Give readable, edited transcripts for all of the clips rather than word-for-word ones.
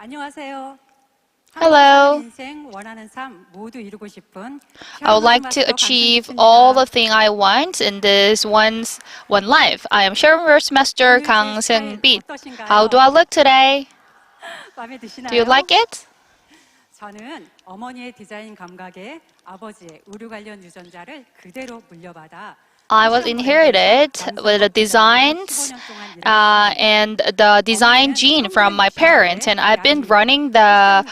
안녕하세요. Hello. 인생 원하는 삶 모두 이루고 싶은 I would like to achieve all the thing I want in this one life. I am SRM Master Kang Seungbit. How do I look today? 마음에 드시나요? Do you like it? 저는 어머니의 디자인 감각에 아버지의 의류 관련 유전자를 그대로 물려받아 I was inherited with the designs and the design gene from my parents, and I've been running the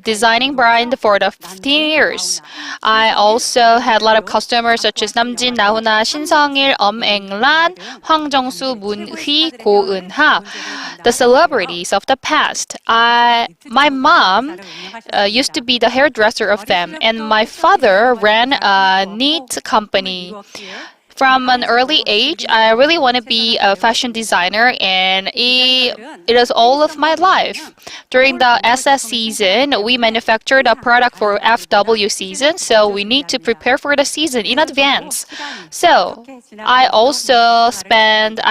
designing brand for the 15 years. I also had a lot of customers such as 남진, 나훈아, 신성일, 엄앵란, 황정수, 문희, 고은하, the celebrities of the past. My mom used to be the hairdresser of them, and my father ran a knit company. From an early age, I really want to be a fashion designer, and it is all of my life. During the SS season, we manufactured a product for FW season, so we need to prepare for the season in advance. So I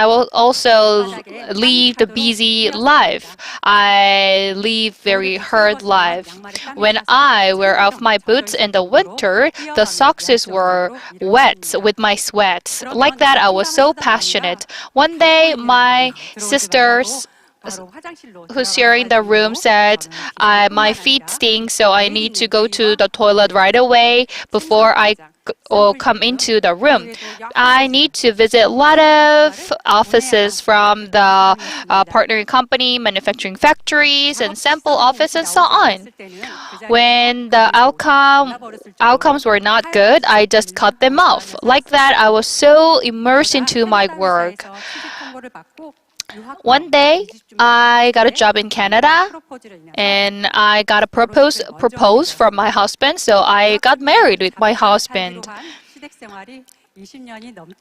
will also live the busy life. I live very hard life. When I wear off my boots in the winter, the socks were wet with my sweat. Like that, I was so passionate. One day, my sisters who's sharing the room said, my feet stink, so I need to go to the toilet right away before I come into the room. I need to visit a lot of offices from the partnering company, manufacturing factories, and sample office, and so on. When the outcomes were not good, I just cut them off. Like that, I was so immersed into my work. One day, I got a job in Canada, and I got a propose from my husband, so I got married with my husband.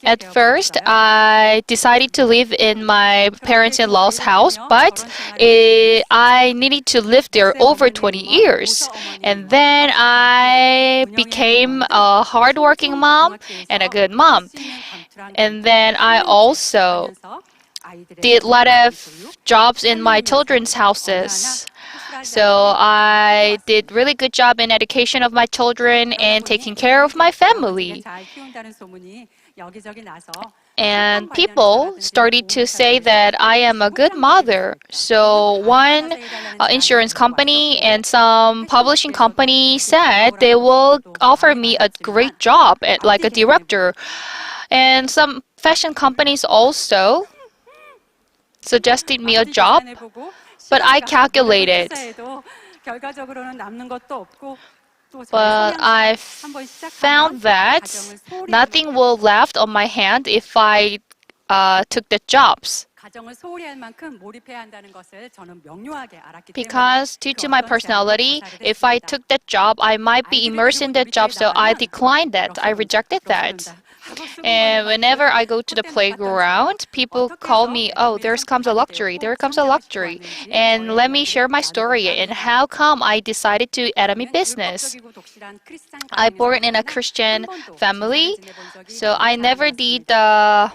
At first, I decided to live in my parents-in-law's house, but I needed to live there over 20 years. And then I became a hardworking mom and a good mom. And then I also did a lot of jobs in my children's houses. So I did really good job in education of my children and taking care of my family. And people started to say that I am a good mother. So one insurance company and some publishing company said they will offer me a great job like a director. And some fashion companies also suggested me a job, but I calculated. But I found that nothing will left on my hand if I took the jobs. Because due to my personality, if I took that job, I might be immersed in that job, so I declined that. I rejected that. And whenever I go to the playground, people call me, oh, there comes a luxury. And let me share my story and how come I decided to Atomy business. I born in a Christian family, so I never did the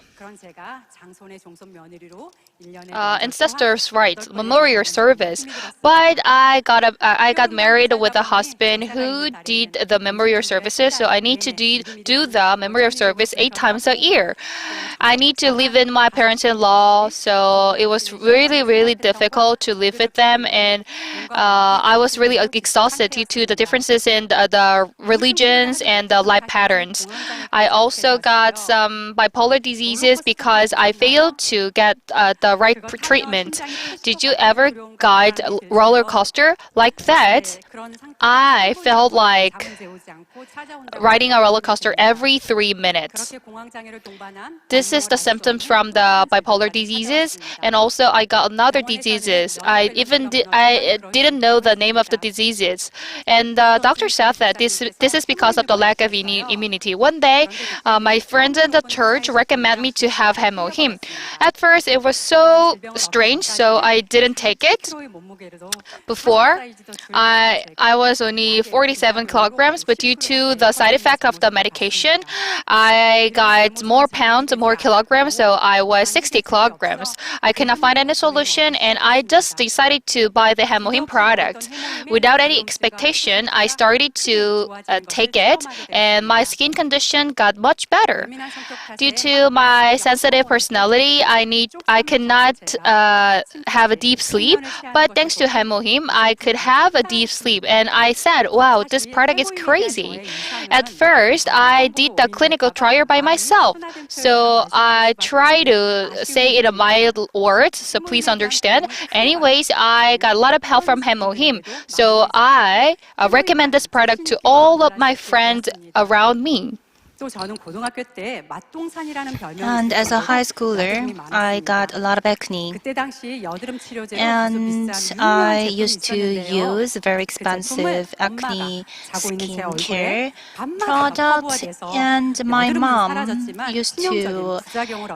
ancestors' rights, memorial service. But I got married with a husband who did the memorial services, so I need to do the memorial service 8 times a year. I need to live in my parents-in-law, so it was really, really difficult to live with them, and I was really exhausted due to the differences in the religions and the life patterns. I also got some bipolar diseases because I failed to get the right treatment. Did you ever guide a roller coaster? Like that, I felt like riding a roller coaster every 3 minutes. This is the symptoms from the bipolar diseases, and also I got another diseases. I didn't know the name of the diseases, and the doctor said that this is because of the lack of immunity. One day, my friends in the church recommended me to have hemohim. At first, it was so strange, so I didn't take it. Before, I was only 47 kilograms, but due to the side effect of the medication, I got more pounds, more kilograms, so I was 60 kilograms. I could not find any solution, and I just decided to buy the hemohim product. Without any expectation, I started to take it, and my skin condition got much better. Due to my sensitive personality, I cannot have a deep sleep, but thanks to hemohim, I could have a deep sleep, and I said, wow, this product is crazy. At first, I did the clinical trial by myself, so I try to say it in mild words, so please understand. Anyways, I got a lot of help from hemohim, so I recommend this product to all of my friends around me. And as a high schooler, I got a lot of acne. And I used to use very expensive acne skincare product. And my mom used to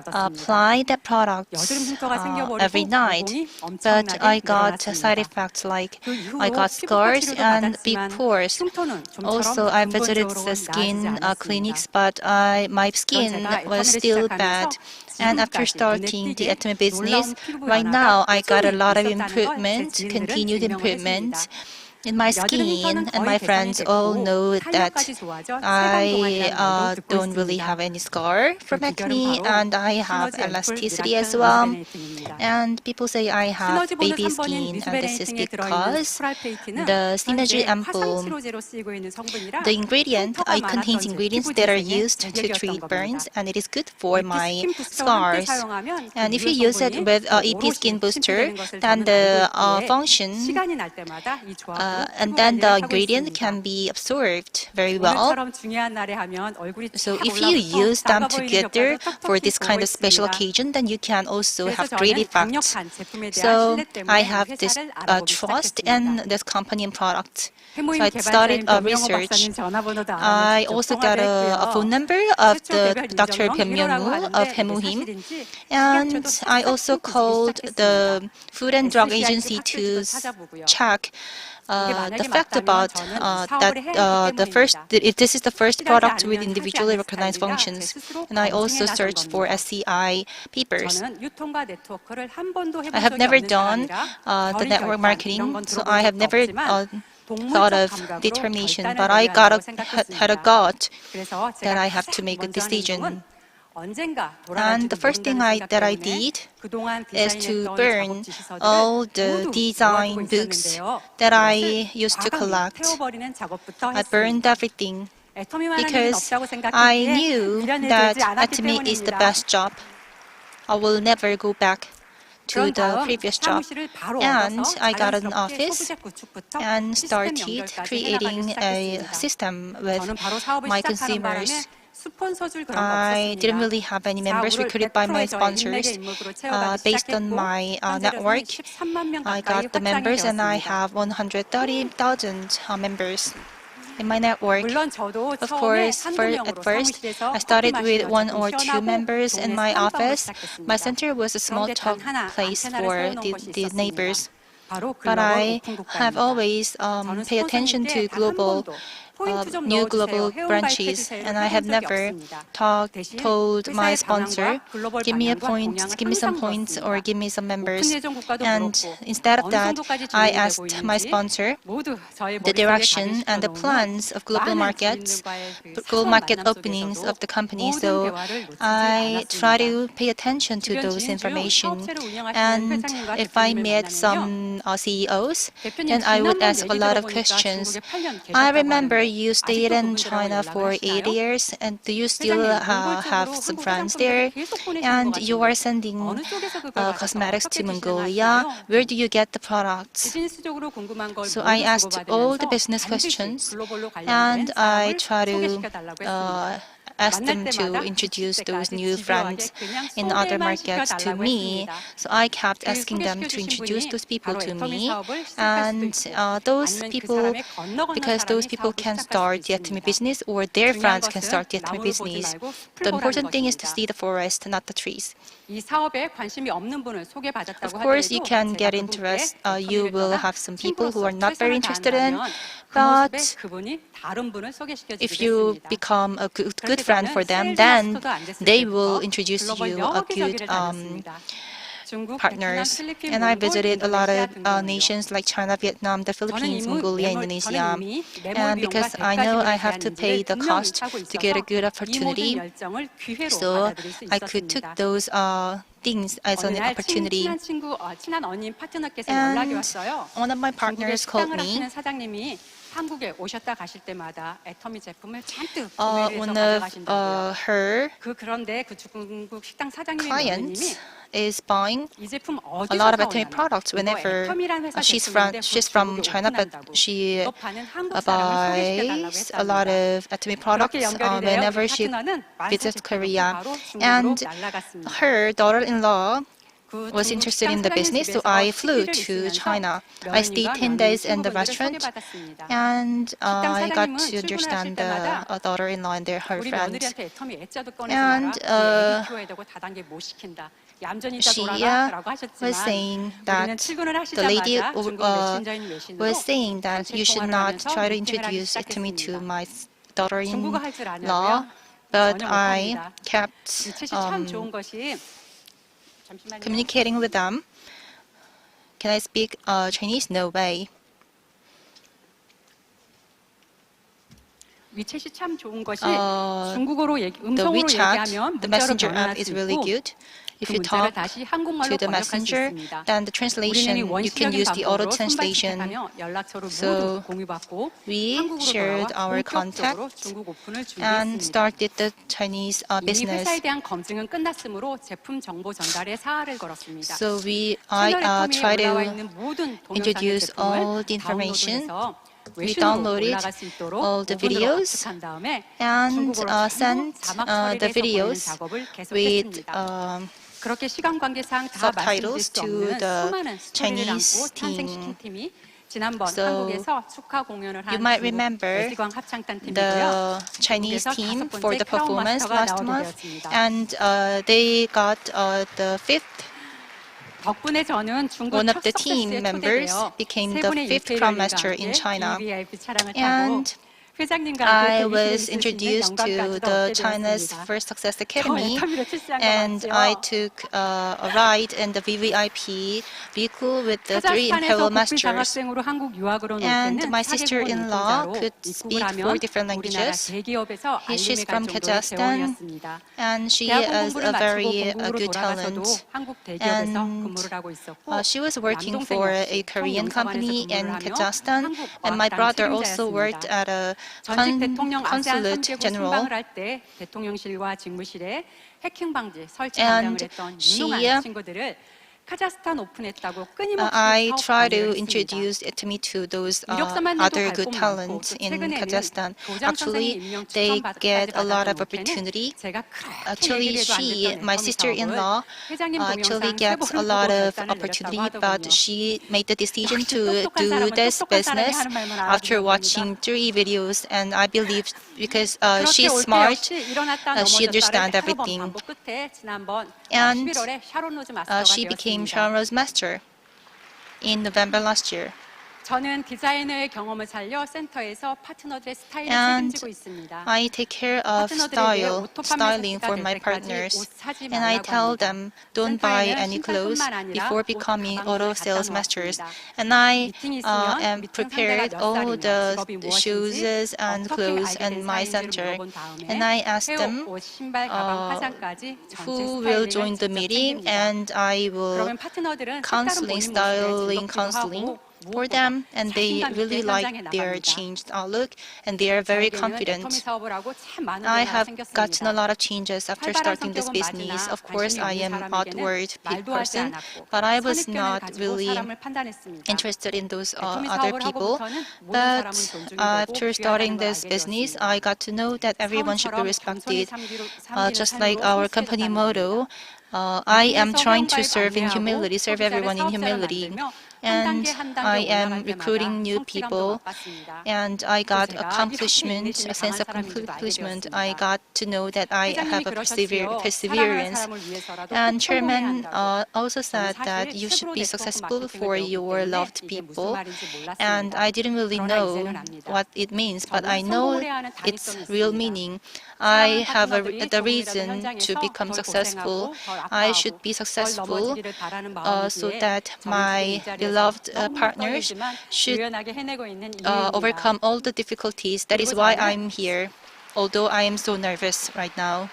apply that product every night. But I got side effects like I got scars and big pores. Also, I visited the skin clinics, but my skin was still bad. And after starting the Atomy business, right now I got a lot of improvement, continued improvement in my skin, and my friends all know that I don't really have any scar from acne, and I have elasticity as well. And people say I have baby skin, and this is because the Synergy Ampoule, the ingredient, it contains ingredients that are used to treat burns, and it is good for my scars. And if you use it with EP Skin Booster, then the function and then the ingredient can be absorbed very well. So if you use them together for this kind of special occasion, then you can also have great effects. So I have this trust in this company and product. So I started research. I also got a phone number of the Dr. Byung Myung-woo of hemohim. And I also called the Food and Drug Agency to check the fact about that this is the first product with individually recognized functions, and I also searched for SCI papers. I have never done the network marketing, so I have never thought of determination, but I had a gut that I have to make a decision. And the first thing that I did is to burn all the design books that I used to collect. I burned everything because I knew that Atomy is the best job. I will never go back to the previous job. And I got an office and started creating a system with my consumers. I didn't really have any members recruited by my sponsors. Based on my network, I got the members, and I have 130,000 members in my network. Of course, at first, I started with 1 or 2 members in my office. My center was a small talk place for the neighbors. But I have always paid attention to new global branches, and I have never told my sponsor, give me some points, or give me some members. And instead of that, I asked my sponsor the direction and the plans of global market openings of the company. So I try to pay attention to those information. And if I met some CEOs, then I would ask a lot of questions. I remember you stayed in China for 8 years, and do you still have some friends there? And you are sending cosmetics to Mongolia. Where do you get the products? So I asked all the business questions, and I try to ask them to introduce those new brands in other markets to me. So I kept asking them to introduce those people to me. And those people, because those people can start the Atomy business or their friends can start the Atomy business. The important thing is to see the forest, not the trees. Of course, you can get interest. You will have some people who are not very interested in, but if you become a good friend for them, then they will introduce you a good partners. And I visited a lot of nations like China, Vietnam, the Philippines, Mongolia, Indonesia. And because I know I have to pay the cost to get a good opportunity, so I could took those things as an opportunity. And one of my partners called me. One of her clients is buying a lot of Atomy products whenever she's from China, but she buys a lot of Atomy products whenever she visits Korea. And her daughter-in-law was interested in the business, so I flew to China. I stayed 10 days in the restaurant, and I got to understand the daughter-in-law and her friends. And she was saying that the lady was saying that you should not try to introduce it to me to my daughter-in-law, but I kept communicating with them. Can I speak Chinese? No way. The WeChat, the messenger app is really good. If you talk to the messenger, then the translation, you can use the auto translation. So we shared our contacts and started the Chinese business. So I try to introduce all the information. We downloaded all the videos and sent the videos with subtitles to the Chinese team. So you might remember the Chinese team for the performance last month, and they got the fifth. One of the team members became the fifth Crown Master in China, and I was introduced to the China's First Success Academy, and I took a ride in the VVIP vehicle with the three Imperial Masters. And my sister-in-law could speak 4 different languages. She's from Kazakhstan, and she has a very good talent. And she was working for a Korean company in Kazakhstan, and my brother also worked at a consulate general, and I try to introduce Atomy to those other good talents in Kazakhstan. Actually, they get a lot of opportunity. Actually, my sister-in-law, actually gets a lot of opportunity, but she made the decision to do this business after watching 3 videos, and I believe because she's smart, she understands everything. And she became Sharon's master in November last year. And I take care of styling for my partners. And I tell them, don't buy any clothes before becoming auto sales masters. And I am prepared all the shoes and clothes in my center. And I ask them who will join the meeting, and I will styling counseling. for them, and they really like their changed outlook, and they are very confident. I have gotten a lot of changes after starting this business. Of course, I am an outward person, but I was not really interested in those other people. But after starting this business, I got to know that everyone should be respected. Just like our company motto, I am trying to serve in humility, serve everyone in humility. And I am recruiting new people, and I got accomplishment, a sense of accomplishment. I got to know that I have a perseverance. And Chairman also said that you should be successful for your loved people. And I didn't really know what it means, but I know its real meaning. I have the reason to become successful. I should be successful so that my beloved partners should overcome all the difficulties. That is why I'm here, although I am so nervous right now.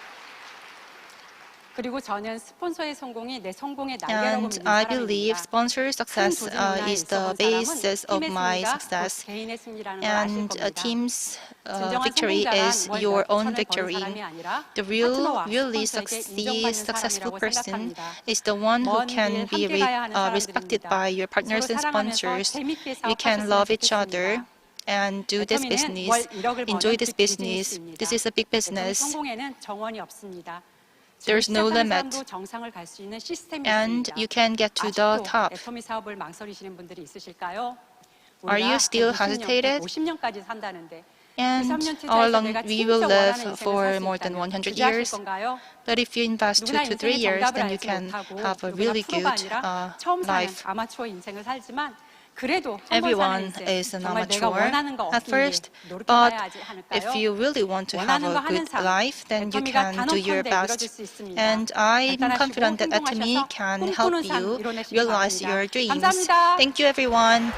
And I believe sponsor success is the basis of my success. And a team's victory is your own victory. The really successful person is the one who can be respected by your partners and sponsors. You can love each other and do this business, enjoy this business. This is a big business. There's no limit, and you can get to the top. Are you still hesitated? And how long we will live for more than 100 years? But if you invest 2 to 3 years, then you can have a really good life. Everyone is an amateur at first, but if you really want to have a good life, then you can do your best. And I'm confident that Atomy can help you realize your dreams. Thank you, everyone.